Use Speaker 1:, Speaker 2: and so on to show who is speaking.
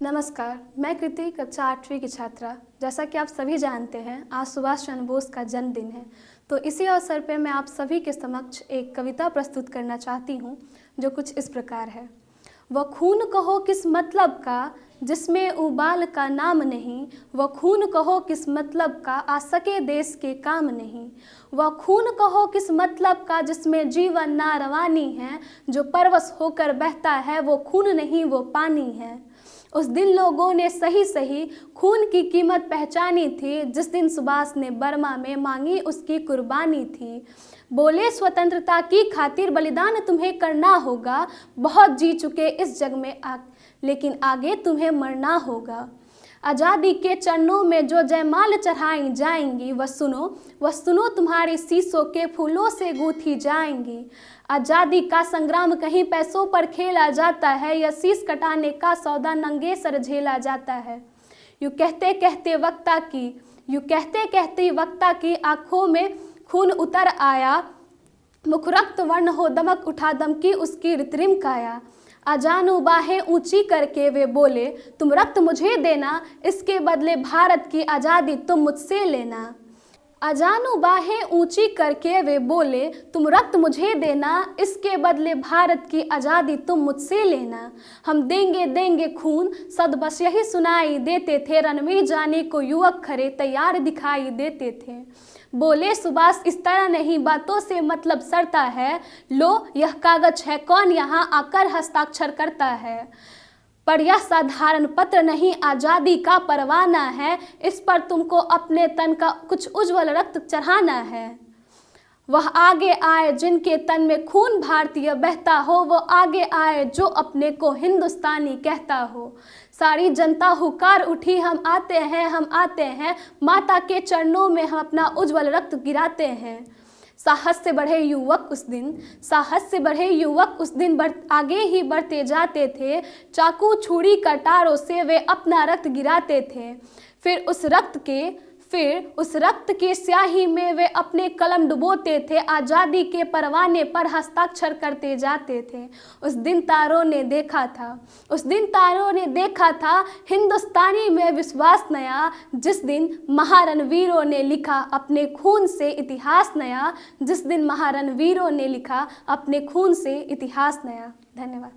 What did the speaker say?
Speaker 1: नमस्कार, मैं कृति कक्षा 8वीं की छात्रा। जैसा कि आप सभी जानते हैं, आज सुभाष चंद्र बोस का जन्मदिन है। तो इसी अवसर पे मैं आप सभी के समक्ष एक कविता प्रस्तुत करना चाहती हूँ, जो कुछ इस प्रकार है। वह खून कहो किस मतलब का जिसमें उबाल का नाम नहीं, वह खून कहो किस मतलब का आ सके देश के काम नहीं। वह खून कहो किस मतलब का जिसमें जीवन ना रवानी है, जो परवश होकर बहता है वो खून नहीं वो पानी है। उस दिन लोगों ने सही सही खून की कीमत पहचानी थी, जिस दिन सुभाष ने बर्मा में मांगी उसकी कुर्बानी थी। बोले स्वतंत्रता की खातिर बलिदान तुम्हें करना होगा, बहुत जी चुके इस जग में लेकिन आगे तुम्हें मरना होगा। आज़ादी के चरणों में जो जयमाल चढ़ाई जाएंगी, वह सुनो तुम्हारे शीशों के फूलों से गूंथी जाएंगी। आज़ादी का संग्राम कहीं पैसों पर खेला जाता है, या शीश कटाने का सौदा नंगे सर झेला जाता है। यूँ कहते कहते वक्ता की आंखों में खून उतर आया, मुख रक्त वर्ण हो दमक उठा दमकी उसकी कृत्रिम काया। अजानू बाहें ऊंची करके वे बोले, तुम रक्त मुझे देना, इसके बदले भारत की आज़ादी तुम मुझसे लेना। अजानू बाहें ऊंची करके वे बोले, तुम रक्त मुझे देना, इसके बदले भारत की आज़ादी तुम मुझसे लेना। हम देंगे खून सद बस यही सुनाई देते थे, रन में जाने को युवक खड़े तैयार दिखाई देते थे। बोले सुभाष इस तरह नहीं, बातों से मतलब सरता है, लो यह कागज है कौन यहाँ आकर हस्ताक्षर करता है। पर यह साधारण पत्र नहीं, आज़ादी का परवाना है, इस पर तुमको अपने तन का कुछ उज्जवल रक्त चढ़ाना है। वह आगे आए जिनके तन में खून भारतीय बहता हो, वो आगे आए जो अपने को हिंदुस्तानी कहता हो। सारी जनता हुकार उठी, हम आते हैं, माता के चरणों में हम अपना उज्जवल रक्त गिराते हैं। साहस से बढ़े युवक उस दिन आगे ही बढ़ते जाते थे, चाकू छुरी कटारों से वे अपना रक्त गिराते थे। फिर उस रक्त के स्याही में वे अपने कलम डुबोते थे, आज़ादी के परवाने पर हस्ताक्षर करते जाते थे। उस दिन तारों ने देखा था हिंदुस्तानी में विश्वास नया, जिस दिन महारणवीरों ने लिखा अपने खून से इतिहास नया। धन्यवाद।